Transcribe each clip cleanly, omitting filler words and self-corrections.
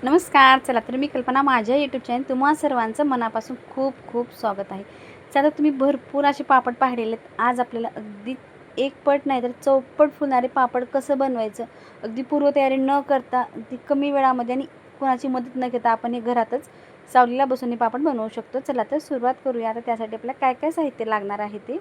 नमस्कार. चला तर मी कल्पना माझ्या यूट्यूब चॅनल तुम्हा सर्वांचं मनापासून खूप खूप स्वागत आहे. चला तुम्ही भरपूर असे पापड पाहिलेले आहेत. आज आपल्याला अगदी एक पट नाही तर चौपट फुलणारे पापड कसं बनवायचं, अगदी पूर्वतयारी न करता अगदी कमी वेळामध्ये आणि कोणाची मदत न घेता आपण हे घरातच सावलीला बसून हे पापड बनवू शकतो. चला तर सुरुवात करूया. आता त्यासाठी आपल्याला काय काय साहित्य लागणार आहे ते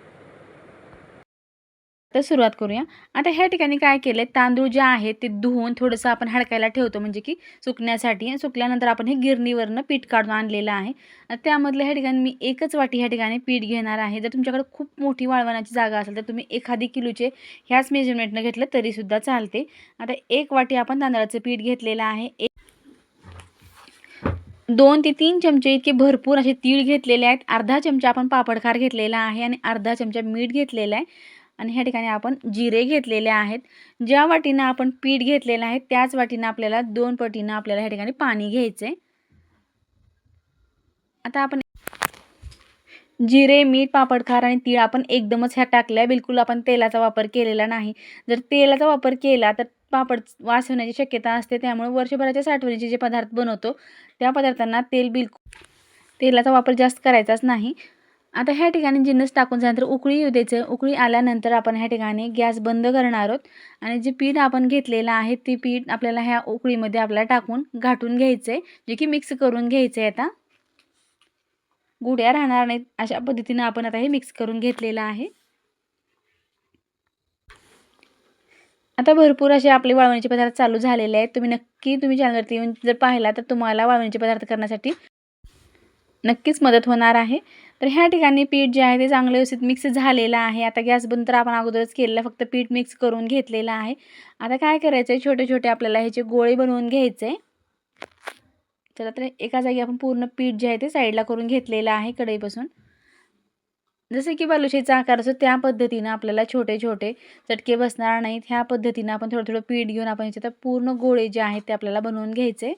तर सुरुवात करूया. आता ह्या ठिकाणी काय केलं आहे, तांदूळ जे आहेत ते धुवून थोडंसं आपण हडकायला ठेवतो, म्हणजे की सुकण्यासाठी. आणि सुकल्यानंतर आपण हे गिरणीवरनं पीठ काढून आणलेलं आहे. त्यामधलं ह्या ठिकाणी मी एकच वाटी ह्या ठिकाणी पीठ घेणार आहे. जर तुमच्याकडे खूप मोठी वाळवण्याची जागा असेल तर तुम्ही 1 किलोचे ह्याच मेजरमेंटनं घेतलं तरीसुद्धा चालते. आता 1 वाटी आपण तांदळाचं पीठ घेतलेलं आहे. 2 ते 3 चमचे इतके भरपूर असे तीळ घेतलेले आहेत. अर्धा चमचा आपण पापडखार घेतलेला आहे आणि अर्धा चमचा मीठ घेतलेलं आहे. आणि ह्या ठिकाणी आपण जिरे घेतलेले आहेत. ज्या वाटीनं आपण पीठ घेतलेलं आहे त्याच वाटीनं आपल्याला 2 पटीनं आपल्याला ह्या ठिकाणी पाणी घ्यायचं आहे. आता आपण जिरे, मीठ, पापडखार आणि तीळ आपण एकदमच ह्यात टाकलं आहे. बिलकुल आपण तेलाचा वापर केलेला नाही. जर तेलाचा वापर केला तर पापड वास होण्याची शक्यता असते. त्यामुळे वर्षभराच्या साठवणीचे जे पदार्थ बनवतो त्या पदार्थांना तेलाचा वापर जास्त करायचाच नाही. आता ह्या ठिकाणी जिन्नस टाकून झाल्यानंतर उकळी येऊ द्यायचं. उकळी आल्यानंतर आपण ह्या ठिकाणी गॅस बंद करणार आहोत आणि जे पीठ आपण घेतलेलं आहे ते पीठ आपल्याला ह्या उकळीमध्ये आपल्याला टाकून घाटून घ्यायचं आहे, जे की मिक्स करून घ्यायचं आहे. आता गुड्या राहणार नाहीत अशा पद्धतीनं आपण आता हे मिक्स करून घेतलेलं आहे. आता भरपूर असे आपले वाळवणीचे पदार्थ चालू झालेले आहेत. तुम्ही चॅनलवरती येऊन जर पाहिला तर तुम्हाला वाळवणीचे पदार्थ करण्यासाठी नक्कीच मदत होणार आहे. तर ह्या ठिकाणी पीठ जे आहे ते चांगलं व्यवस्थित मिक्स झालेलं आहे. आता गॅस बंद तर आपण अगोदरच केलेलं, फक्त पीठ मिक्स करून घेतलेलं आहे. आता काय करायचं आहे, छोटे छोटे आपल्याला ह्याचे गोळे बनवून घ्यायचे आहे. चला तर एका जागी आपण पूर्ण पीठ जे आहे ते साईडला करून घेतलेलं आहे कढईपासून. जसे की बालुशाहीचा आकार असतो त्या पद्धतीनं आपल्याला छोटे छोटे चटके बसणार नाहीत. ह्या पद्धतीनं आपण थोडं थोडं पीठ घेऊन आपण ह्याच्यात पूर्ण गोळे जे आहेत ते आपल्याला बनवून घ्यायचे.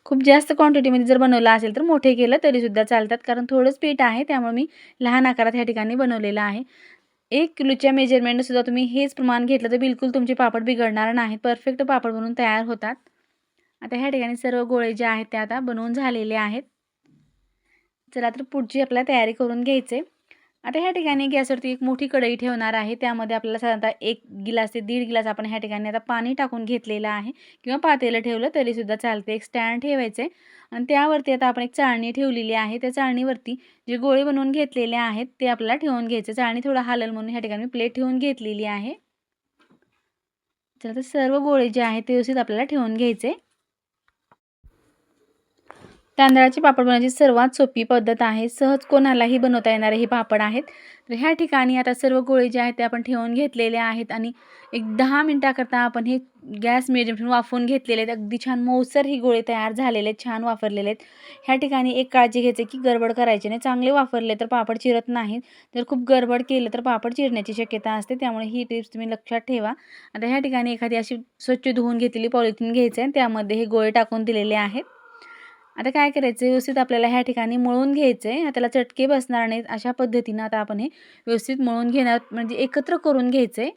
खूप जास्त क्वांटिटीमध्ये जर बनवलं असेल तर मोठे केलं तरीसुद्धा चालतात, कारण थोडंच पीठ आहे त्यामुळे मी लहान आकारात ह्या ठिकाणी बनवलेलं आहे. 1 किलोच्या मेजरमेंटसुद्धा तुम्ही हेच प्रमाण घेतलं तर बिलकुल तुमचे पापड बिघडणार नाहीत. परफेक्ट पापड बनवून तयार होतात. आता ह्या ठिकाणी सर्व गोळे जे आहेत ते आता बनवून झालेले आहेत. चला तर पुढची आपल्याला तयारी करून घ्यायची. आता ह्या ठिकाणी गॅसवरती एक मोठी कढई ठेवणार आहे. त्यामध्ये आपल्याला साधारणतः 1 गिलास ते 1.5 गिलास आपण ह्या ठिकाणी आता पाणी टाकून घेतलेलं आहे, किंवा पातेलं ठेवलं तरीसुद्धा चालते. एक स्टँड ठेवायचं आहे आणि त्यावरती आता आपण एक चाळणी ठेवलेली आहे. त्या चाळणीवरती जे गोळे बनवून घेतलेले आहेत ते आपल्याला ठेवून घ्यायचे. चाळणी थोडं हलल म्हणून ह्या ठिकाणी प्लेट ठेवून घेतलेली आहे. चला तर सर्व गोळे जे आहेत ते व्यवस्थित आपल्याला ठेवून घ्यायचे. तांदळाचे पापड बनवण्याची सर्वात सोपी पद्धत आहे. सहज कोणालाही बनवता येणारे हे पापड आहेत. तर ह्या ठिकाणी आता सर्व गोळे जे आहेत ते आपण ठेवून घेतलेले आहेत आणि एक 10 मिनिटाकरता आपण हे गॅस मीडियम वाफवून घेतलेले आहेत. अगदी छान मऊसर ही गोळे तयार झालेले आहेत, छान वाफरलेले आहेत. ह्या ठिकाणी एक काळजी घ्यायची की गडबड करायची नाही. चांगले वाफरले तर पापड चिरत नाहीत. जर खूप गडबड केलं तर पापड चिरण्याची शक्यता असते. त्यामुळे ही टिप्स तुम्ही लक्षात ठेवा. आता ह्या ठिकाणी एखादी अशी स्वच्छ धुवून घेतलेली पॉलिथिन घ्यायचं आहे, त्यामध्ये हे गोळे टाकून दिलेले आहेत. आता काय करायचं, व्यवस्थित आपल्याला ह्या ठिकाणी मळून घ्यायचं आहे. त्याला चटके बसणार नाहीत अशा पद्धतीनं आता आपण हे व्यवस्थित मळून घेणार, म्हणजे एकत्र करून घ्यायचं आहे.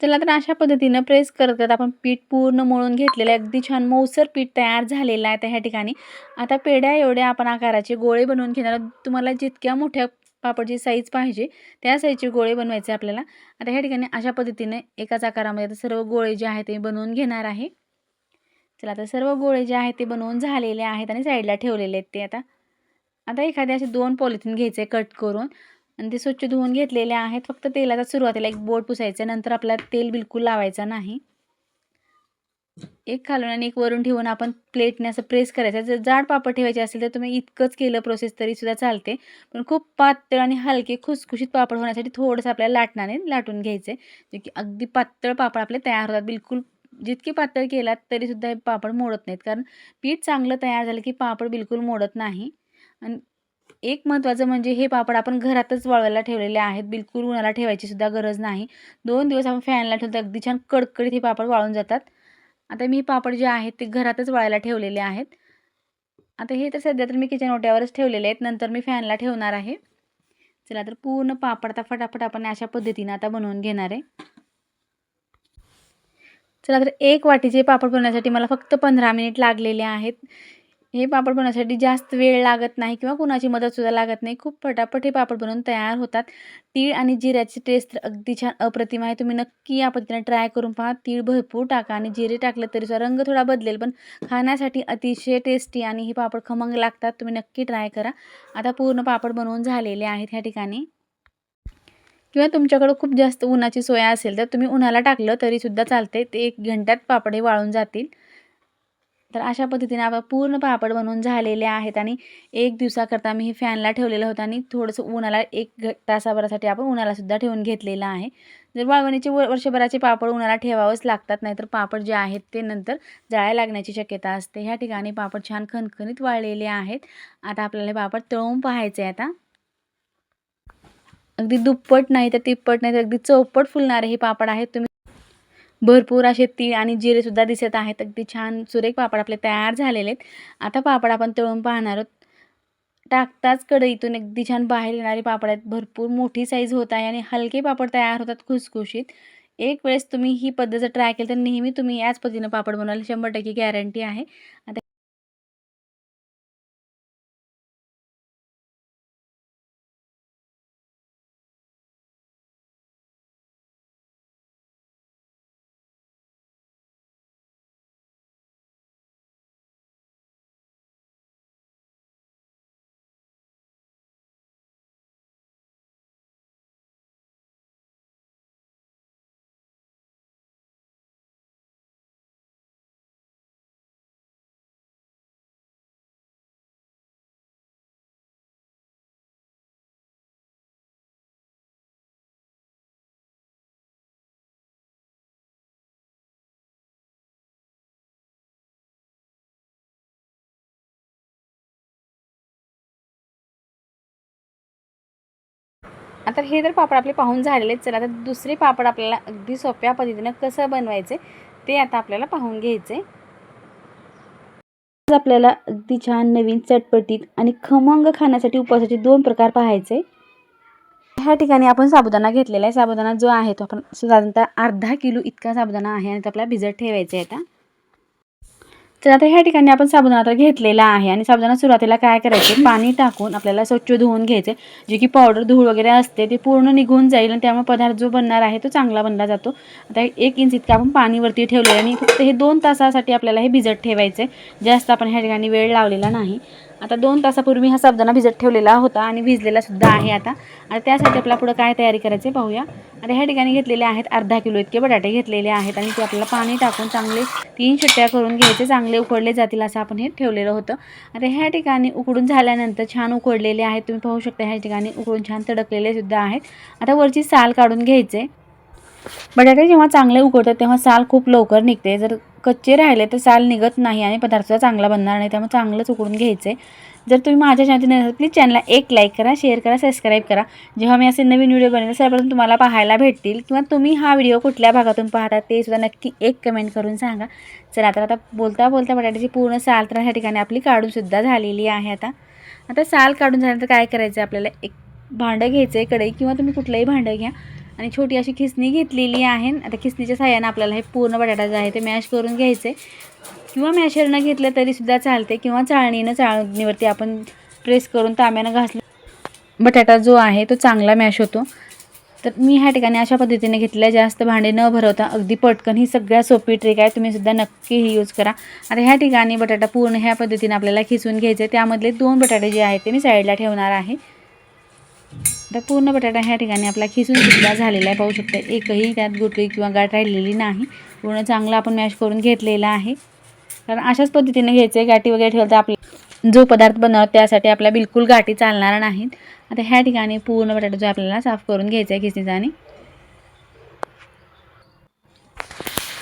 चला तर अशा पद्धतीनं प्रेस करत आपण पीठ पूर्ण मळून घेतलेलं आहे. अगदी छान मऊसर पीठ तयार झालेलं आहे. तर ह्या ठिकाणी आता पेढ्या एवढ्या आपण आकाराचे गोळे बनवून घेणार. तुम्हाला जितक्या मोठ्या पापडची साईज पाहिजे त्या साईजचे गोळे बनवायचे आपल्याला. आता ह्या ठिकाणी अशा पद्धतीने एकाच आकारामध्ये सर्व गोळे जे आहेत ते बनवून घेणार आहे. चला आता सर्व गोळे जे आहेत ते बनवून झालेले आहेत आणि साईडला ठेवलेले आहेत ते. आता एखाद्या असे 2 पॉलिथिन घ्यायचे कट करून आणि ते स्वच्छ धुवून घेतलेले आहेत. फक्त तेलाचा सुरुवातीला एक बोट पुसायचं, नंतर आपल्याला तेल बिलकुल लावायचं नाही. एक खालून आणि एक वरून ठेवून आपण प्लेटने असं प्रेस करायचं. जर जाड पापड ठेवायचे असेल तर तुम्ही इतकंच केलं प्रोसेस तरीसुद्धा चालते. पण खूप पातळ आणि हलके खुसखुशीत पापड होण्यासाठी थोडंसं आपल्याला लाटणाने लाटून घ्यायचे, जे की अगदी पातळ पापड आपले तयार होतात. बिलकुल जितके पातळ केलात तरीसुद्धा हे पापड मोडत नाहीत, कारण पीठ चांगलं तयार झालं की पापड बिलकुल मोडत नाही. आणि एक महत्त्वाचं म्हणजे हे पापड आपण घरातच वाळवायला ठेवलेले आहेत. बिलकुल उन्हाला ठेवायची सुद्धा गरज नाही. 2 दिवस आपण फॅनला ठेवतो, अगदी छान कडकडीत हे पापड वाळून जातात. आता मी पापड जे आहेत ते घरातच वाळायला ठेवलेले आहेत. आता हे तर सध्या तर मी किचन ओट्यावरच ठेवलेले आहेत, नंतर मी फॅनला ठेवणार आहे. चला तर पूर्ण पापड आता फटाफट आपण अशा पद्धतीने आता बनवून घेणार आहे. चला तर 1 वाटीचे पापड बनवण्यासाठी मला फक्त 15 मिनिट लागलेले आहेत. हे पापड बनवण्यासाठी जास्त वेळ लागत नाही किंवा कुणाची मदतसुद्धा लागत नाही. खूप पटापट हे पापड बनवून तयार होतात. तीळ आणि जिऱ्याची टेस्ट तर अगदी छान अप्रतिम आहे. तुम्ही नक्की या पद्धतीने ट्राय करून पहा. तीळ भरपूर टाका आणि जिरे टाकलं तरीसुद्धा रंग थोडा बदलेल, पण खाण्यासाठी अतिशय टेस्टी आणि हे पापड खमंग लागतात. तुम्ही नक्की ट्राय करा. आता पूर्ण पापड बनवून झालेले आहेत ह्या ठिकाणी. किंवा तुमच्याकडं खूप जास्त उन्हाची सोय असेल तर तुम्ही उन्हाला टाकलं तरीसुद्धा चालते. ते 1 घंट्यात पापड हे वाळून जातील. तर अशा पद्धतीने आपण पूर्ण पापड बनवून झालेले आहेत आणि 1 दिवसाकरता मी हे फॅनला ठेवलेलं होतं आणि थोडंसं उन्हाला 1 तासाभरासाठी आपण उन्हालासुद्धा ठेवून घेतलेलं आहे. जर वाळवणीचे वर्षभराचे पापड उन्हाला ठेवावेच लागतात, नाहीतर पापड जे आहेत ते नंतर जाळ्या लागण्याची शक्यता असते. ह्या ठिकाणी पापड छान खणखणीत वाळलेले आहेत. आता आपल्याला हे पापड तळून पाहायचे आहे आता. अगदी दुप्पट नाही तर तिप्पट नाही तर अगदी चौपट फुलणारे हे पापड आहेत. तुम्ही भरपूर असे तीळ आणि जिरेसुद्धा दिसत आहेत. अगदी छान सुरेख पापड आपले तयार झालेले आहेत. आता पापड आपण तळून पाहणार आहोत. टाकताच कढईतून अगदी छान बाहेर येणारे पापड आहेत. भरपूर मोठी साईज होत आहे आणि हलके पापड तयार होतात खुसखुशीत. एक वेळेस तुम्ही ही पद्धत जर ट्राय केली तर नेहमी तुम्ही याच पद्धतीने पापड बनवाल, 100% गॅरंटी आहे. आता आता हे तर पापड आपले पाहून झालेले आहेत. चला आता दुसरे पापड आपल्याला अगदी सोप्या पद्धतीनं कसं बनवायचे ते आता आपल्याला पाहून घ्यायचे. आज आपल्याला अगदी छान नवीन चटपटीत आणि खमंग खाण्यासाठी उपवासाचे 2 प्रकार पाहायचे. ह्या ठिकाणी आपण साबुदाणा घेतलेला आहे. साबुदाणा जो आहे तो आपण साधारणतः अर्धा किलो इतका साबुदाणा आहे आणि तो आपल्याला भिजत ठेवायचा आहे आता. तर आता ह्या ठिकाणी आपण साबुदाणा तर घेतलेला आहे आणि साबुदाणा सुरुवातीला काय करायचे, पाणी टाकून आपल्याला स्वच्छ धुवून घ्यायचे. जे की पावडर धूळ वगैरे असते ते पूर्ण निघून जाईल आणि त्यामुळे पदार्थ जो बनणार आहे तो चांगला बनला जातो. आता 1 इंच इतका आपण पाणी वरती ठेवलेलं आणि फक्त हे 2 तासासाठी आपल्याला हे भिजत ठेवायचे. जास्त आपण ह्या ठिकाणी वेळ लावलेला नाही. आता 2 तासापूर्वी हा साबुदाणा भिजत ठेवलेला होता आणि भिजलेला सुद्धा आहे आता. आणि त्यासाठी आपल्याला पुढे काय तयारी करायची पाहूया. आता ह्या ठिकाणी घेतलेले आहेत अर्धा किलो इतके बटाटे घेतलेले आहेत आणि ते आपल्याला पाणी टाकून चांगले 3 शिट्ट्या करून घ्यायचे. चांगले उकडले जातील असं आपण हे ठेवलेलं होतं. आता ह्या ठिकाणी उकडून झाल्यानंतर छान उकडलेले आहेत. तुम्ही पाहू शकता ह्या ठिकाणी उकडून छान तडकलेले सुद्धा आहेत. आता वरची साल काढून घ्यायचे. बटाटे जेव्हा चांगले उकडतात तेव्हा साल खूप लवकर निघते. जर कच्चे राहिले तर साल निघत नाही आणि पदार्थाचा चांगला बनणार नाही. त्यामुळे चांगलंच उकडून घ्यायचे. जर तुम्ही माझ्या चॅनलवर नसेल प्लीज चॅनलला एक लाईक करा, शेअर करा, सबस्क्राईब करा. जेव्हा मी असे नवीन व्हिडिओ बनवेल सर्वप्रथम तुम्हाला पाहायला भेटतील. किंवा तुम्ही हा व्हिडिओ कुठल्या भागातून पाहता ते सुद्धा नक्की एक कमेंट करून सांगा. चला आता बोलता बोलता बटाट्याची पूर्ण साल तर ह्या ठिकाणी आपली काढूनसुद्धा झालेली आहे. आता साल काढून झाल्यानंतर काय करायचं, आपल्याला एक भांडं घ्यायचं आहे, कढई किंवा तुम्ही कुठलंही भांडं घ्या आणि छोटी अशी खिसणी घेतलेली आहे. आता खिसणीच्या साहाय्याने आपल्याला हे पूर्ण बटाटा जे आहे ते मॅश करून घ्यायचे. किंवा मॅशर न घेतलं तरीसुद्धा चालते किंवा चाळणीवरती आपण प्रेस करून तांब्यानं घासलं बटाटा जो आहे तो चांगला मॅश होतो. तर मी ह्या ठिकाणी अशा पद्धतीने घेतलेल्या, जास्त भांडे न भरवता अगदी पटकन ही सगळ्यात सोपी ट्रिक आहे. तुम्ही सुद्धा नक्की ही यूज करा. आता ह्या ठिकाणी बटाटा पूर्ण ह्या पद्धतीने आपल्याला खिसून घ्यायचे. त्यामधले 2 बटाटे जे आहेत ते मी साईडला ठेवणार आहे. तर पूर्ण बटाटा ह्या ठिकाणी आपला खिसून सुद्धा झालेला आहे. पाहू शकता एकही त्यात गुठळी किंवा गाठ राहिलेली नाही. पूर्ण चांगलं आपण मॅश करून घेतलेला आहे. कारण अशाच पद्धतीने घ्यायचे. गाठी वगैरे ठेवलं तर आपला जो पदार्थ बनवतो त्यासाठी आपल्या बिलकुल गाठी चालणार नाहीत. आता ह्या ठिकाणी पूर्ण बटाटा जो आपल्याला साफ करून घ्यायचा आहे खिसणीचा आणि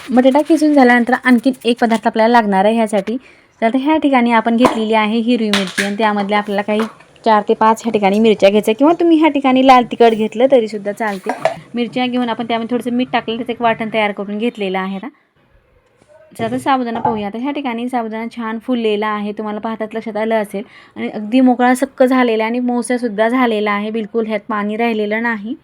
बटाटा खिसून झाल्यानंतर आणखीन एक पदार्थ आपल्याला लागणार आहे ह्यासाठी. तर ह्या ठिकाणी आपण घेतलेली आहे हिरवी मिरची आणि त्यामधल्या आपल्याला काही 4 ते 5 ह्या ठिकाणी मिरच्या घ्यायच्या किंवा तुम्ही ह्या ठिकाणी लाल तिखट घेतलं तरीसुद्धा चालते. मिरच्या घेऊन आपण त्यामध्ये थोडंसं मीठ टाकलं त्याचं एक वाटण तयार करून घेतलेलं आहे. आता साबुदाणा पाहूया. आता ह्या ठिकाणी साबुदाणा छान फुललेला आहे, तुम्हाला पाहतात लक्षात आलं असेल आणि अगदी मोकळा सक्क झालेला आणि मऊसरसुद्धा झालेला आहे. बिलकुल ह्यात पाणी राहिलेलं नाही.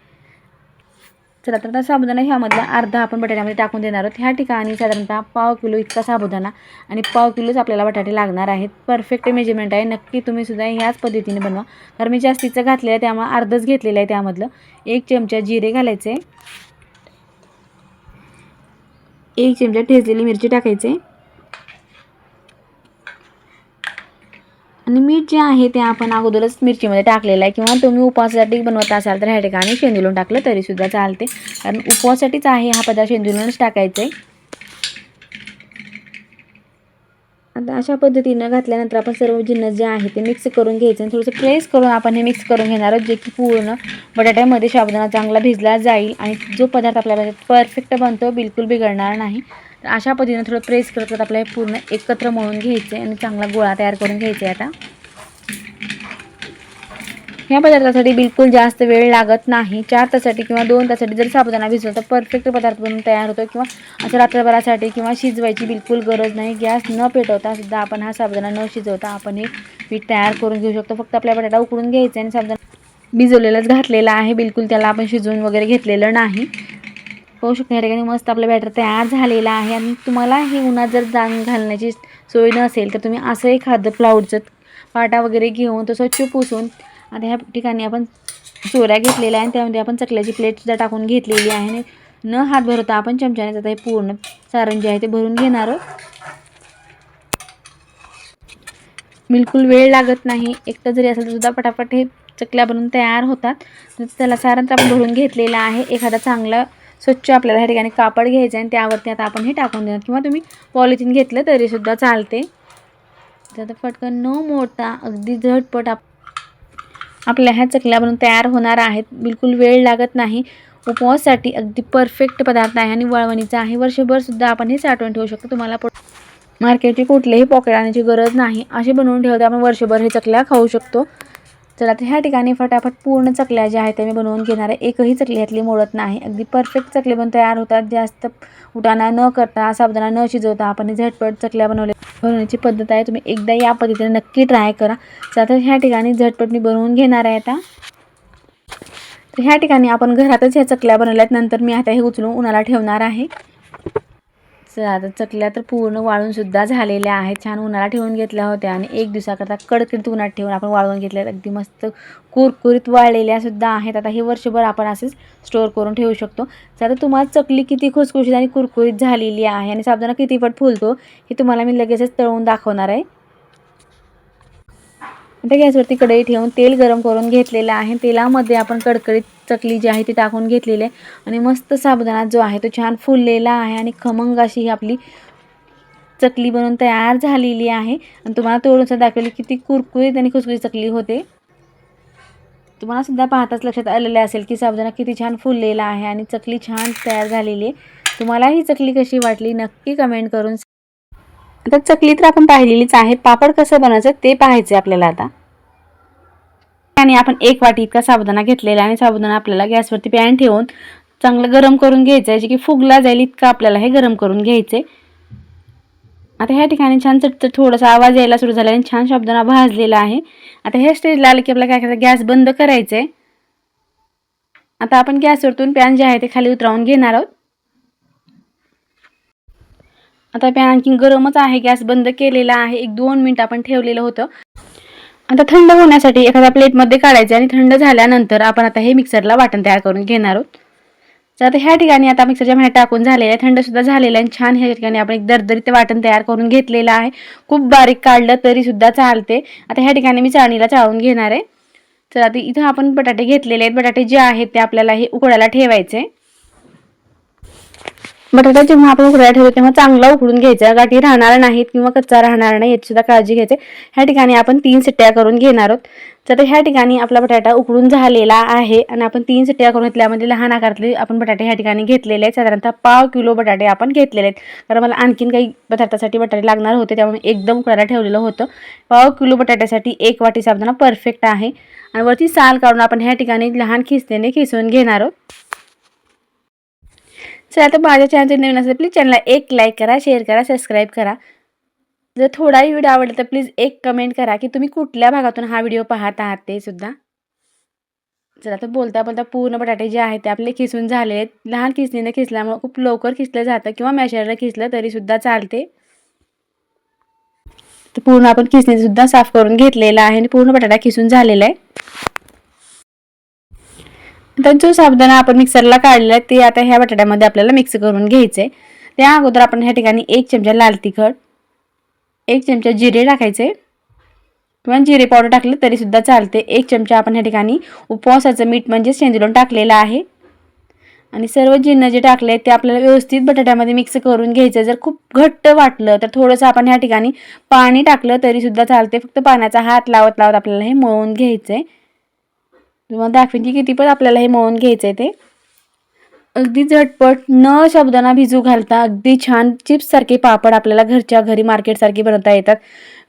चला तर आता साबुदाणा ह्यामधला अर्धा आपण बटाट्यामध्ये टाकून देणार आहोत. ह्या ठिकाणी साधारणतः पाव किलो इतका साबुदाणा आणि पाव किलोच आपल्याला बटाटे लागणार आहेत. परफेक्ट मेजरमेंट आहे. नक्की तुम्ही सुद्धा ह्याच पद्धतीने बनवा. कारण मी जास्तीचं घातलेलं आहे त्यामुळे अर्धच घेतलेलं आहे. त्यामधलं 1 चमचा जिरे घालायचे, 1 चमचा ठेचलेली मिरची टाकायचे आणि मीठ जे आहे ते आपण अगोदरच मिरचीमध्ये टाकलेलं आहे. किंवा तुम्ही उपवासासाठी बनवत असाल तर ह्या ठिकाणी शेंदूलून टाकलं तरीसुद्धा चालते. कारण उपवासासाठीच आहे हा पदार्थ, शेंदूलूनच टाकायचं आहे. आता अशा पद्धतीनं घातल्यानंतर आपण सर्व जिन्नस जे आहे ते मिक्स करून घ्यायचं आणि थोडंसं प्रेस करून आपण हे मिक्स करून घेणार आहोत, जे की पूर्ण बटाट्यामध्ये साबुदाणा चांगला भिजला जाईल आणि जो पदार्थ आपल्याला परफेक्ट बनतो बिलकुल बिघडणार नाही. तर अशा पद्धतीनं थोडं प्रेस करत आपल्याला पूर्ण एकत्र मळून घ्यायचं आणि चांगला गोळा तयार करून घ्यायचा आहे. आता ह्या पदार्थासाठी बिलकुल जास्त वेळ लागत नाही. 4 तासासाठी किंवा 2 तासासाठी जर साबुदाणा भिजवला तर परफेक्ट पदार्थ बनून तयार होतो. किंवा असं रात्रभरासाठी किंवा शिजवायची बिलकुल गरज नाही. गॅस न पेटवता सुद्धा आपण हा साबुदाणा न शिजवता आपण हे पीठ तयार करून घेऊ शकतो. फक्त आपल्या बटाटा उकडून घ्यायचा आणि साबुदाणा भिजवलेलाच घातलेला आहे. बिलकुल त्याला आपण शिजवून वगैरे घेतलेलं नाही. होऊ शकते या ठिकाणी मस्त आपलं बॅटर तयार झालेला आहे. आणि तुम्हाला हे उन्हात जर जाण घालण्याची सोय नसेल तर तुम्ही असं एखादं फ्लावरचं पाटा वगैरे घेऊन तो स्वच्छ पुसून आता ह्या ठिकाणी आपण चोऱ्या घेतलेल्या आहे आणि त्यामध्ये आपण चकल्याची प्लेटसुद्धा टाकून घेतलेली आहे. न हात भरवता आपण चमच्याने आता हे पूर्ण सारण जे आहे ते भरून घेणार आहोत. बिलकुल वेळ लागत नाही. एकटं जरी असेल तर सुद्धा पटापट हे चकल्या बनवून तयार होतात. तर त्याला सारण तर आपण भरून घेतलेलं आहे. एखादा चांगला स्वच्छ आपल्याला ह्या ठिकाणी कापड घ्यायचं आहे आणि त्यावरती आता आपण हे टाकून देणार किंवा तुम्ही पॉलिथिन घेतलं तरीसुद्धा चालते. तर आता पटकन न मोडता अगदी झटपट आपल्या ह्या चकल्या बनवून तयार होणार आहेत. बिलकुल वेळ लागत नाही. उपवासासाठी अगदी परफेक्ट पदार्थ आहे आणि वळवणीचा आहे. वर्षभरसुद्धा आपण हे साठवून ठेवू शकतो. तुम्हाला मार्केटचे कुठलेही पॉकेट आणण्याची गरज नाही. असे बनवून ठेवता आपण वर्षभर हे चकल्या खाऊ शकतो. चला तर ह्या ठिकाणी फटाफट पूर्ण चकल्या ज्या आहेत त्या मी बनवून घेणार आहे. एकही चकली ह्यातली मोडत नाही. अगदी परफेक्ट चकले बनवून तयार होतात. जास्त उठाणा न करता, साबुदाणा न शिजवता आपण हे झटपट चकल्या बनवण्याची पद्धत आहे. तुम्ही एकदा या पद्धतीने नक्की ट्राय करा. चला तर ह्या ठिकाणी झटपट मी बनवून घेणार आहे. आता तर ह्या ठिकाणी आपण घरातच ह्या चकल्या बनवल्यात. नंतर मी आता हे उचलून उन्हाला ठेवणार आहे. चला आता चकल्या तर पूर्ण वाळूनसुद्धा झालेल्या आहेत. छान उन्हाला ठेवून घेतल्या होत्या आणि 1 दिवसाकरता कडकडीत उन्हात ठेवून आपण वाळवून घेतल्यात. अगदी मस्त कुरकुरीत वाळलेल्यासुद्धा आहेत. आता हे वर्षभर आपण असेच स्टोअर करून ठेवू शकतो. तर तुम्हाला चकली किती खुसखुशीत आणि कुरकुरीत झालेली आहे आणि साबुदाणा किती पट फुलतो हे तुम्हाला मी लगेचच तळून दाखवणार आहे. आता गॅसवरती कढई ठेवून तेल गरम करून घेतलेलं आहे. तेलामध्ये आपण कडकडीत चकली जी आहे ती टाकून घेतलेली आहे आणि मस्त साबुदाणा जो आहे तो छान फुललेला आहे आणि खमंग अशी ही आपली चकली बनवून तयार झालेली आहे. आणि तुम्हाला तोडून दाखवली किती कुरकुरीत आणि खुसखुशीत चकली होते. तुम्हाला सुद्धा पाहताच लक्षात आलेले असेल की साबुदाणा किती छान फुललेला आहे आणि चकली छान तयार झालेली आहे. तुम्हाला ही चकली कशी वाटली नक्की कमेंट करून. आता चकली तर आपण पाहिलेलीच आहे. पापड कसं बनायचं ते पाहायचं आपल्याला. आता आणि आपण 1 वाटी इतका साबुदाणा घेतलेला आणि साबुदाणा आपल्याला गॅसवरती पॅन ठेवून चांगलं गरम करून घ्यायचं आहे. जे की फुगला जाईल इतका आपल्याला हे गरम करून घ्यायचं आहे. आता ह्या ठिकाणी छान चटचट थोडासा आवाज यायला सुरू झाला आणि छान साबुदाणा भाजलेला आहे. आता हे स्टेजला आलं की आपल्याला काय करायचं, गॅस बंद करायचं आहे. आता आपण गॅसवरतून पॅन जे आहे ते खाली उतरवून घेणार आहोत. आता पॅन आणखी गरमच आहे. गॅस बंद केलेला आहे. 1-2 मिनिट आपण ठेवलेलं होतं. आता थंड होण्यासाठी एखाद्या प्लेटमध्ये काढायचे आणि थंड झाल्यानंतर आपण आता हे मिक्सरला वाटण तयार करून घेणार आहोत. तर आता ह्या ठिकाणी आता मिक्सरच्या भांड्यात टाकून झालेलं आहे. थंडसुद्धा झालेलं आहे आणि छान ह्या ठिकाणी आपण एक दरदरीत वाटण तयार करून घेतलेलं आहे. खूप बारीक काढलं तरीसुद्धा चालते. आता ह्या ठिकाणी मी चाळणीला चाळून घेणार आहे. तर आता इथं आपण बटाटे घेतलेले आहेत. बटाटे जे आहेत ते आपल्याला हे उकडायला ठेवायचे. बटाटा जेव्हा आपण उकडायला ठेवतो तेव्हा चांगला उकडून घ्यायचा. गाठी राहणार नाहीत किंवा कच्चा राहणार नाही याची सुद्धा काळजी घ्यायची. ह्या ठिकाणी आपण 3 शिट्ट्या करून घेणार आहोत. तर ह्या ठिकाणी आपला बटाटा उकडून झालेला आहे आणि आपण 3 शिट्ट्या करून घेतल्यामध्ये लहान आकारातले आपण बटाटे ह्या ठिकाणी घेतलेले आहेत. साधारणतः पाव किलो बटाटे आपण घेतलेले आहेत. कारण मला आणखीन काही पदार्थासाठी बटाटे लागणार होते त्यामुळे एकदम उकडायला ठेवलेलं होतं. पाव किलो बटाट्यासाठी 1 वाटी साबुदाणा परफेक्ट आहे. आणि वरती साल काढून आपण ह्या ठिकाणी लहान खिसणीने खिसून घेणार आहोत. चला आता माझ्या चॅनलचे नवीन असेल प्लीज चॅनलला एक लाईक करा, शेअर करा, सबस्क्राईब करा. जर थोडाही व्हिडिओ आवडला तर प्लीज एक कमेंट करा की तुम्ही कुठल्या भागातून हा व्हिडिओ पाहत आहात ते सुद्धा. चला तर बोलता बोलता पूर्ण बटाटे जे आहेत ते आपले खिसून झाले आहेत. लहान खिसणीने खिसल्यामुळे खूप लवकर खिसलं जातं किंवा मॅशरला खिसलं तरीसुद्धा चालते. तर पूर्ण आपण खिसणीसुद्धा साफ करून घेतलेला आहे आणि पूर्ण बटाटा खिसून झालेला आहे. तर जो साबुदाणा आपण मिक्सरला काढलेला आहे ते आता ह्या बटाट्यामध्ये आपल्याला मिक्स करून घ्यायचे. त्या अगोदर आपण ह्या ठिकाणी 1 चमचा लाल तिखट, 1 चमचा जिरे टाकायचे किंवा जिरे पावडर टाकले तरीसुद्धा चालते. 1 चमचा आपण ह्या ठिकाणी उपवासाचं मीठ म्हणजे सेंदूर टाकलेलं आहे आणि सर्व जिन्नस जे टाकले ते आपल्याला व्यवस्थित बटाट्यामध्ये मिक्स करून घ्यायचं. जर खूप घट्ट वाटलं तर थोडंसं आपण ह्या ठिकाणी पाणी टाकलं तरीसुद्धा चालते. फक्त पाण्याचा हात लावत लावत आपल्याला हे मळून घ्यायचं आहे. तुम्हाला दाखवेन की किती पण आपल्याला हे मळून घ्यायचं आहे. ते अगदी झटपट न साबुदाणा भिजू घालता अगदी छान चिप्ससारखे पापड आपल्याला घरच्या घरी मार्केटसारखे बनवता येतात.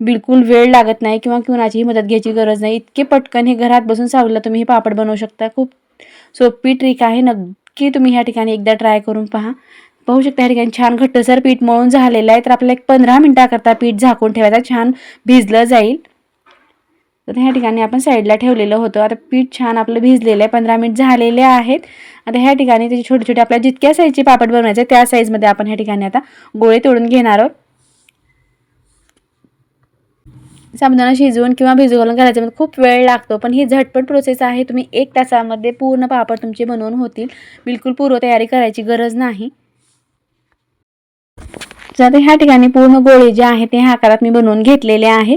बिलकुल वेळ लागत नाही किंवा कुणाचीही मदत घ्यायची गरज नाही. इतके पटकन हे घरात बसून सावलीला तुम्ही हे पापड बनवू शकता. खूप सोपी ट्रिक आहे. नक्की तुम्ही ह्या ठिकाणी एकदा ट्राय करून पहा. पाहू शकता ह्या ठिकाणी छान घट्टसर पीठ मळून झालेलं आहे. तर आपल्याला 15 मिनिटाकरता पीठ झाकून ठेवायचं, छान भिजलं जाईल. तर ह्या ठिकाणी आपण साईडला ठेवलेलं होतं. आता पीठ छान आपलं भिजलेलं आहे, 15 मिनिट झालेले आहेत. आता ह्या ठिकाणी त्याचे छोटे छोटे आपल्या जितक्या साईजचे पापड बनवायचे त्या साईजमध्ये आपण ह्या ठिकाणी आता गोळे तोडून घेणार आहोत. साबुदाणा शिजवून किंवा भिजू घालून करायचं खूप वेळ लागतो, पण ही झटपट प्रोसेस आहे. तुम्ही 1 तासामध्ये पूर्ण पापड तुमचे बनवून होतील. बिलकुल पूर्वतयारी करायची गरज नाही. तर ह्या ठिकाणी पूर्ण गोळे जे आहे ते ह्या आकारात मी बनवून घेतलेले आहे.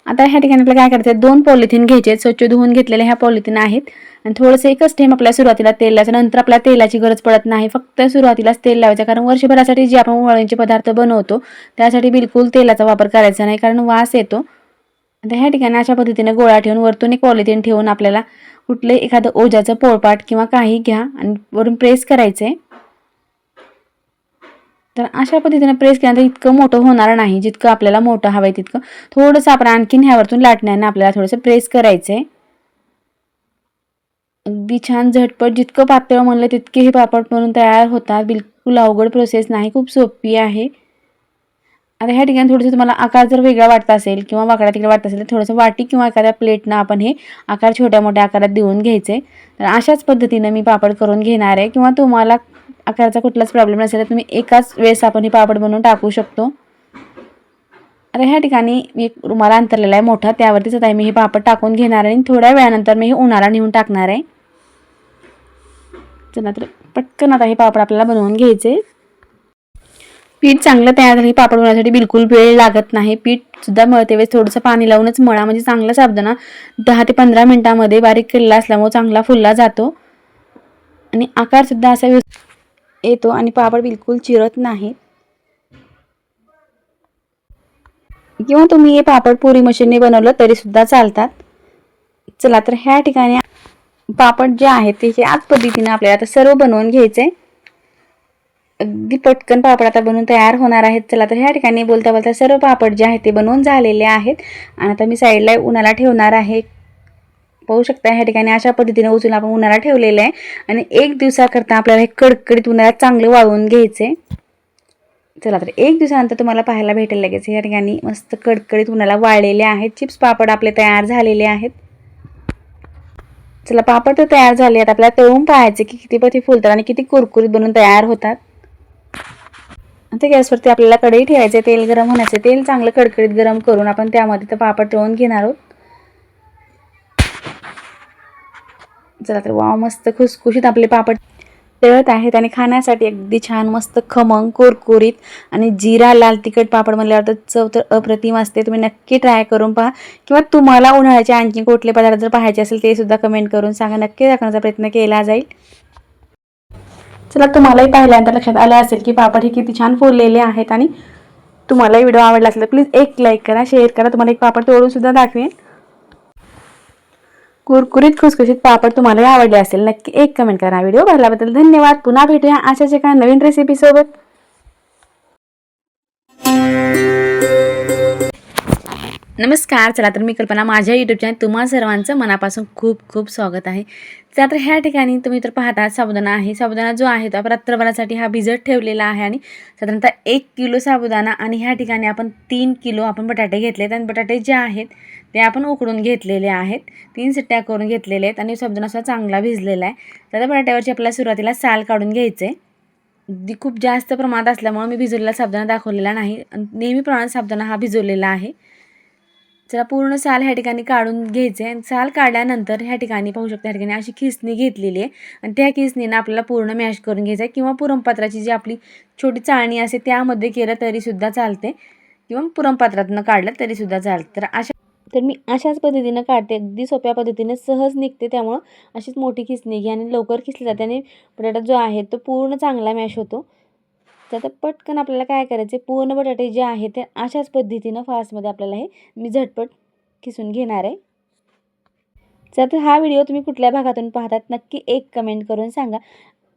आता ह्या ठिकाणी आपल्याला काय करायचं आहे, 2 पॉलिथिन घ्यायचे आहेत. स्वच्छ धुवून घेतलेले ह्या पॉलिथिन आहेत आणि थोडंसं एकच थेंब आपल्याला सुरुवातीला तेल लावायचं. नंतर आपल्याला तेलाची गरज पडत नाही. फक्त सुरुवातीलाच तेल लावायचं, कारण वर्षभरासाठी जे आपण वळणीचे पदार्थ बनवतो त्यासाठी बिलकुल तेलाचा वापर करायचा नाही, कारण वास येतो. आता ह्या ठिकाणी अशा पद्धतीने गोळा ठेवून वरतून एक पॉलिथिन ठेवून आपल्याला कुठले एखादं ओझ्याचं पोळपाट किंवा काही घ्या आणि वरून प्रेस करायचं आहे. तर अशा पद्धतीने प्रेस केल्यानंतर इतकं मोठं होणार नाही. जितकं आपल्याला मोठं हवं आहे तितकं थोडंसं आपण आणखीन ह्यावरतून लाटण्याने आपल्याला थोडंसं प्रेस करायचं आहे. अगदी छान झटपट जितकं पातळ म्हणलं तितके हे पापड बनवून तयार होतात. बिलकुल अवघड प्रोसेस नाही, खूप सोपी आहे. आता ह्या ठिकाणी थोडंसं तुम्हाला आकार जर वेगळा वाटत असेल किंवा वाकडा तिकडे वाटत असेल तर थोडंसं वाटी किंवा एखाद्या प्लेटनं आपण हे आकार छोट्या मोठ्या आकारात देऊन घ्यायचे. तर अशाच पद्धतीनं मी पापड करून घेणार आहे. किंवा तुम्हाला आकाराचा कुठलाच प्रॉब्लेम नसेल तर तुम्ही एकाच वेळेस आपण हे पापड बनवून टाकू शकतो. आता ह्या ठिकाणी मी एक रुमाल अंथरलेला आहे मोठा, त्यावरतीच आता मी हे पापड टाकून घेणार आहे आणि थोड्या वेळानंतर मी हे उन्हाला नेऊन टाकणार आहे. चला तर पटकन आता हे पापड आपल्याला बनवून घ्यायचे. पीठ चांगलं तयार झालं. पापड बनवण्यासाठी बिलकुल वेळ लागत नाही. पीठ सुद्धा मळते वेळेस थोडंसं पाणी लावूनच मळा, म्हणजे चांगला साबुदाणा 10 ते 15 मिनिटांमध्ये बारीक केलेला असल्यामुळे चांगला फुलला जातो आणि आकार सुद्धा असा येतो आणि पापड बिलकुल चिरत नाही. किंवा तुम्ही हे पापड पुरी मशीनने बनवलं तरी सुद्धा चालतात. चला तर ह्या ठिकाणी पापड जे आहेत ते याच पद्धतीने आपल्याला आता सर्व बनवून घ्यायचे. अगदी पटकन पापड आता बनवून तयार होणार आहेत. चला तर ह्या ठिकाणी बोलता बोलता सर्व पापड जे आहेत ते बनवून झालेले आहेत आणि आता मी साईडला उन्हाला ठेवणार आहे. पाहू शकता ह्या ठिकाणी अशा पद्धतीने उचलून आपण उन्हाला ठेवलेलं आहे आणि 1 दिवसाकरता आपल्याला हे कडकडीत उन्हाळ्यात चांगले वाळवून घ्यायचे. चला तर 1 दिवसानंतर तुम्हाला पाहायला भेटेल लगेच ह्या ठिकाणी मस्त कडकडीत उन्हाला वाळलेले आहेत. चिप्स पापड आपले तयार झालेले आहेत. चला पापड तर तयार झाले आहेत. आपल्याला तळून पाहायचे की किती पण ते फुलतात आणि किती कुरकुरीत बनून तयार होतात. आता गॅसवरती आपल्याला कढई ठेवायचे, तेल गरम होण्याचे. तेल चांगलं कडकडीत गरम करून आपण त्यामध्ये तर पापड तळून घेणार आहोत. चला तर वाव, मस्त खुसखुशीत आपले पापड तळत आहेत आणि खाण्यासाठी अगदी छान मस्त खमंग कुरकुरीत आणि जिरा लाल तिखट पापड म्हणल्यावर तर चव तर अप्रतिम असते. तुम्ही नक्की ट्राय करून पहा किंवा तुम्हाला उन्हाळ्याचे आणखी कुठले पदार्थ जर पाहायचे असेल ते सुद्धा कमेंट करून सांगा. नक्की दाखवण्याचा प्रयत्न केला जाईल. चला तुम्हालाही पाहिल्यानंतर लक्षात आलं असेल की पापड हे किती छान फुललेले आहेत आणि तुम्हाला व्हिडिओ आवडला असेल तर प्लीज एक लाईक करा, शेअर करा. तुम्हाला एक पापड तोडून सुद्धा दाखवेन. कुरकुरीत खुसखुशीत पापड तुम्हाला आवडले असेल नक्की एक कमेंट करा. व्हिडिओ पाहिल्याबद्दल धन्यवाद. पुन्हा भेटूया अशाच एका नवीन रेसिपी सोबत. नमस्कार. चला तर मी कल्पना, माझ्या यूट्यूब चॅनल तुम्हा सर्वांचं मनापासून खूप खूप स्वागत आहे. चला तर ह्या ठिकाणी तुम्ही तर पाहता साबुदाणा आहे. साबुदाणा जो आहे तो आपण रात्रभरासाठी हा भिजत ठेवलेला आहे आणि साधारणतः 1 किलो साबुदाणा आणि ह्या ठिकाणी आपण 3 किलो आपण बटाटे घेतलेत आणि बटाटे जे आहेत ते आपण उकडून घेतलेले आहेत. 3 शिट्ट्या करून घेतलेले आहेत आणि साबुदाणा असा चांगला भिजलेला आहे. तर बटाट्यावरची आपल्याला सुरुवातीला साल काढून घ्यायचं आहे. अगदी खूप जास्त प्रमाणात असल्यामुळे मी भिजवलेला साबुदाणा दाखवलेला नाही. नेहमीप्रमाणे साबुदाणा हा भिजवलेला आहे. जरा पूर्ण साल ह्या ठिकाणी काढून घ्यायचे आणि साल काढल्यानंतर ह्या ठिकाणी पाहू शकता, ह्या ठिकाणी अशी खिसणी घेतलेली आहे आणि त्या खिसणीनं आपल्याला पूर्ण मॅश करून घ्यायचं आहे किंवा पुरणपात्राची जी आपली छोटी चाळणी असते त्यामध्ये केलं तरीसुद्धा चालते किंवा पुरणपात्रातनं काढलं तरीसुद्धा चालतं. तर मी अशाच पद्धतीनं काढते, अगदी सोप्या पद्धतीने सहज निघते. त्यामुळं अशीच मोठी खिसणी घ्या आणि लवकर खिसली जाते आणि बटाटा जो आहे तो पूर्ण चांगला मॅश होतो. तर आता पटकन आपल्याला काय करायचं आहे, पूर्ण बटाटे जे आहे ते अशाच पद्धतीनं फास्टमध्ये आपल्याला हे मी झटपट किसून घेणार आहे. तर हा व्हिडिओ तुम्ही कुठल्या भागातून पाहतात नक्की एक कमेंट करून सांगा.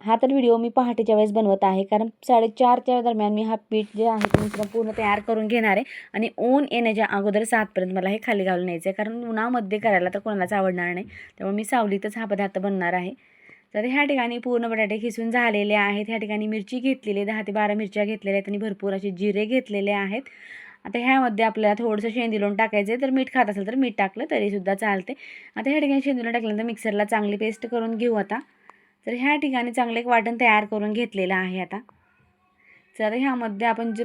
हा तर व्हिडिओ मी पहाटेच्या वेळेस बनवत आहे, कारण 4:30च्या दरम्यान मी हा पीठ जे आहे ते मिश्रण पूर्ण तयार करून घेणार आहे आणि ऊन येण्याच्या अगोदर 7पर्यंत मला हे खाली घालून न्यायचं आहे, कारण उन्हामध्ये करायला तर कोणालाच आवडणार नाही. त्यामुळे मी सावलीतच हा पदार्थ बनणार आहे. तर ह्या ठिकाणी पूर्ण बटाटे खिसून झालेले आहेत. ह्या ठिकाणी मिरची घेतलेली 10 ते 12 मिरच्या घेतलेल्या आहेत आणि भरपूर असे जिरे घेतलेले आहेत. आता ह्यामध्ये आपल्याला थोडंसं शेंदीलोण टाकायचं आहे. तर मीठ खात असेल तर मीठ टाकलं तरीसुद्धा चालते. आता ह्या ठिकाणी शेंदीलोण टाकल्यानंतर मिक्सरला चांगली पेस्ट करून घेऊ आता. तर ह्या ठिकाणी चांगलं एक वाटण तयार करून घेतलेलं आहे आता. तर ह्यामध्ये आपण जे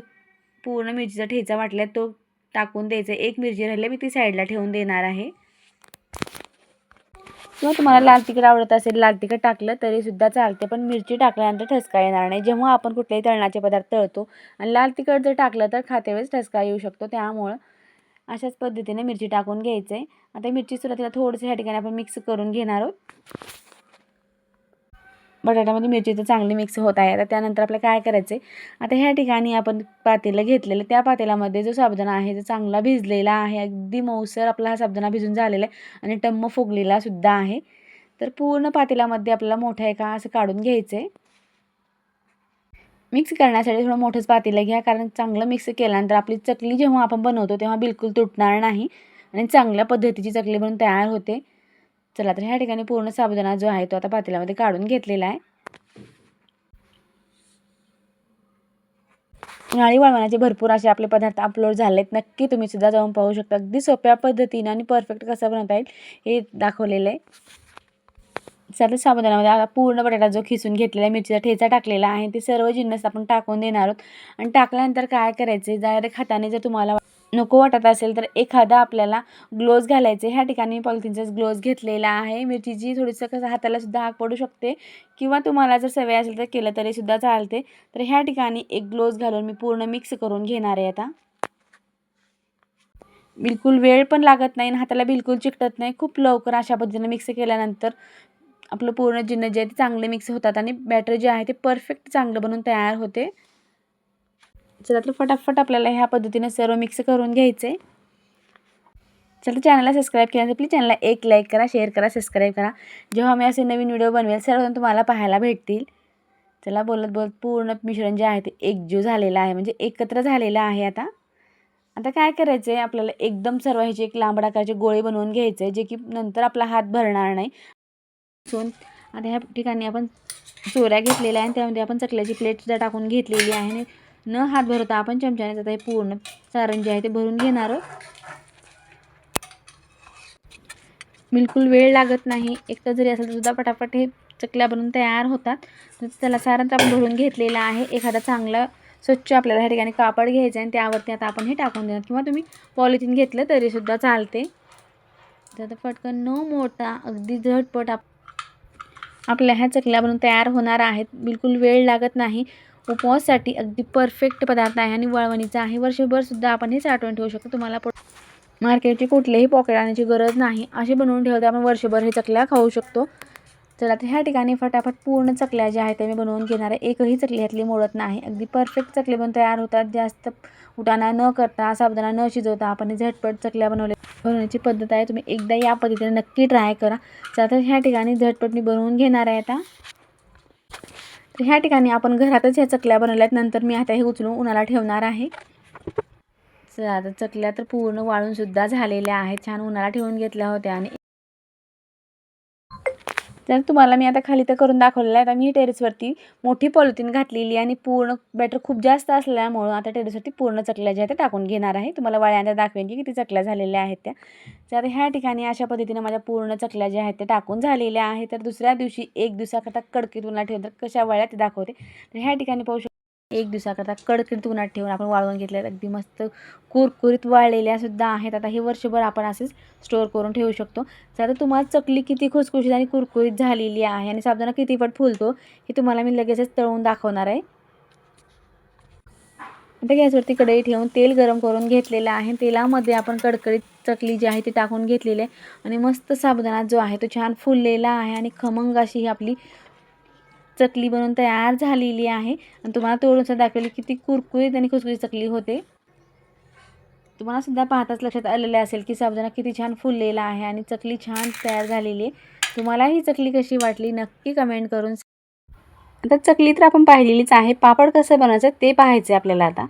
पूर्ण मिरचीचा ठेचा वाटला तो टाकून द्यायचा. एक मिरची राहिली मी ती साईडला ठेवून देणार आहे. किंवा तुम्हाला लाल तिखट आवडत असेल लाल तिखट टाकलं तरीसुद्धा चालते, पण मिरची टाकल्यानंतर ठसका येणार नाही. जेव्हा आपण कुठलेही तळणाचे पदार्थ तळतो आणि लाल तिखट जर टाकलं तर खाते वेळेस ठसका येऊ शकतो. त्यामुळं अशाच पद्धतीने मिरची टाकून घ्यायचं आहे. आता मिरची सुरुवातीला थोडंसं ह्या ठिकाणी आपण मिक्स करून घेणार आहोत. बटाट्यामध्ये मिरची तर चांगली मिक्स होत आहे. आता त्यानंतर आपल्याला काय करायचं आहे, आता ह्या ठिकाणी आपण पातेलं घेतलेलं, त्या पातेल्यामध्ये जो साबुदाणा आहे तो चांगला भिजलेला आहे. अगदी मऊसर आपला हा साबुदाणा भिजून झालेला आहे आणि टम्म फुगलेला सुद्धा आहे. तर पूर्ण पातेल्यामध्ये आपल्याला मोठा एका असं काढून घ्यायचं आहे. मिक्स करण्यासाठी थोडं मोठंच पातेलं घ्या, कारण चांगलं मिक्स केल्यानंतर आपली चकली जेव्हा आपण बनवतो तेव्हा बिलकुल तुटणार नाही आणि चांगल्या पद्धतीची चकली बनून तयार होते. चला तर ह्या ठिकाणी पूर्ण साबुदाणा जो आहे तो आता पातेल्यामध्ये काढून घेतलेला आहे. उन्हाळी वळवण्याचे भरपूर असे आपले पदार्थ अपलोड झाले आहेत. नक्की तुम्ही सुद्धा जाऊन पाहू शकता. अगदी सोप्या पद्धतीने आणि परफेक्ट कसं बनवता येईल हे दाखवलेलं आहे. सर्व साबुदाण्यामध्ये आता पूर्ण बटाटा जो खिसून घेतलेला मिरचीचा ठेचा टाकलेला आहे ते सर्व जिन्नस आपण टाकून देणार आहोत. आणि टाकल्यानंतर काय करायचे, डायरेक्ट हाताने जर तुम्हाला नको वाटत असेल तर एखादा आपल्याला ग्लोव्ज घालायचे. ह्या ठिकाणी पॉलिथिनचाच ग्लोव्ज घेतलेला आहे. मिरचीची थोडीसं कसं हाताला सुद्धा आग पडू शकते किंवा तुम्हाला जर सवय असेल तर केलं तरीसुद्धा चालते. तर ह्या ठिकाणी एक ग्लोव्ज घालून मी पूर्ण मिक्स करून घेणार आहे. आता बिलकुल वेळ पण लागत नाही आणि हाताला बिलकुल चिकटत नाही. खूप लवकर अशा पद्धतीने मिक्स केल्यानंतर आपलं पूर्ण जिन्नस जे आहे ते चांगले मिक्स होतात आणि बॅटर जे आहे ते परफेक्ट चांगलं बनून तयार होते. चला तर फटाफट आपल्याला ह्या पद्धतीने सर्व मिक्स करून घ्यायचे. चला चॅनलला सबस्क्राईब केल्यानंतर प्लीज चॅनलला एक लाईक करा, शेअर करा, सबस्क्राईब करा. जेव्हा मी असे नवीन व्हिडिओ बनवेल सर्वजण तुम्हाला पाहायला भेटतील. चला बोलत बोलत पूर्ण मिश्रण जे आहे ते एकजीव झालेलं आहे, म्हणजे एकत्र झालेलं आहे. आता काय करायचं आहे, आपल्याला एकदम सर्व ह्याचे एक लांब आकाराचे गोळे बनवून घ्यायचे आहे, जे की नंतर आपला हात भरणार नाही. आता ह्या ठिकाणी आपण चोऱ्या घेतलेल्या आहे आणि त्यामध्ये आपण चकल्याची प्लेटसुद्धा टाकून घेतलेली आहे आणि न हात भरता आपण चमच्याने आता हे पूर्ण सारण जे आहे ते भरून घेणार आहोत. बिलकुल वेळ लागत नाही. एकटं जरी असेल तर सुद्धा पटापट हे चकल्या बनवून तयार होतात. तर त्याला सारण तर आपण भरून घेतलेलं आहे. एखादा चांगला स्वच्छ आपल्याला ह्या ठिकाणी कापड घ्यायचं आहे आणि त्यावरती आता आपण हे टाकून देणार किंवा तुम्ही पॉलिथिन घेतलं तरीसुद्धा चालते. तर आता पटकन न मोडता अगदी झटपट आपल्या ह्या चकल्या बनवून तयार होणार आहेत. बिलकुल वेळ लागत नाही. उपवाससाठी अगदी परफेक्ट पदार्थ आहे आणि वळवणीचा आहे. वर्षभरसुद्धा आपण हे साठवून ठेवू शकतो. तुम्हाला मार्केटचे कुठलेही पॉकेट आणण्याची गरज नाही. असे बनवून ठेवते आपण वर्षभर हे चकल्या खाऊ शकतो. चला तर ह्या ठिकाणी फटाफट पूर्ण चकल्या ज्या आहेत त्या मी बनवून घेणार आहे. एकही चकली ह्यातली मोडत नाही. अगदी परफेक्ट चकले बनवून तयार होतात. जास्त उठाणा न करता, साबुदाणा न शिजवता आपण झटपट चकल्या बनवण्याची पद्धत आहे. तुम्ही एकदा या पद्धतीने नक्की ट्राय करा. चला तर ह्या ठिकाणी झटपट मी बनवून घेणार आहे. आता तर ह्या ठिकाणी आपण घरातच ह्या चकल्या बनवल्यात. नंतर मी आता हे उचलून उन्हाला ठेवणार आहे. चला आता चकल्या तर पूर्ण वाळून सुद्धा झालेल्या आहेत. छान उन्हाला ठेवून घेतल्या होत्या आणि तर तुम्हाला मी आता खाली तर करून दाखवलेलं आहे. आता मी टेरेसवरती मोठी पॉलिथिन घातलेली आणि पूर्ण बॅटर खूप जास्त असल्यामुळं आता टेरेसवरती पूर्ण चकल्या ज्या आहेत त्या टाकून घेणार आहे. तुम्हाला वळ्यांदा दाखवेन की किती चकल्या झालेल्या आहेत त्या. तर आता ह्या ठिकाणी अशा पद्धतीने माझ्या पूर्ण चकल्या ज्या आहेत त्या टाकून झालेल्या आहेत. तर दुसऱ्या दिवशी एक दिवसाकरता कडकीत उन्हात ठेवून तर कशा वळ्या ते दाखवते. तर ह्या ठिकाणी पाहू शकतो एक दिवसाकरता कडकीत उन्हात ठेवून आपण वाळवून घेतल्या अगदी मस्त कुरकुरीत वाळलेल्या सुद्धा आहेत. आता हे वर्षभर आपण असेच स्टोअर करून ठेवू शकतो. तर तुम्हाला चकली किती खुसखुशीत आणि कुरकुरीत झालेली आहे आणि साबुदाणा किती पट फुलतो हे तुम्हाला मी लगेचच तळून दाखवणार आहे. आता गॅसवरती कढई ठेवून तेल गरम करून घेतलेलं आहे. तेलामध्ये आपण कडकडीत चकली जी आहे ती टाकून घेतलेली आहे आणि मस्त साबुदाणा जो आहे तो छान फुललेला आहे आणि खमंग अशी ही आपली चकली बनवून तयार झालेली आहे. आणि तुम्हाला तोडून दाखवली किती कुरकुरीत आणि खुसखुशीत चकली होते. तुम्हाला सुद्धा पाहताच लक्षात आलेलं असेल की साबुदाणा किती छान फुललेला आहे आणि चकली छान तयार झालेली आहे. तुम्हाला ही चकली कशी वाटली नक्की कमेंट करून आता चकली तर आपण पाहिलेलीच आहे. पापड कसं बनवायचं ते पाहायचं आपल्याला आता.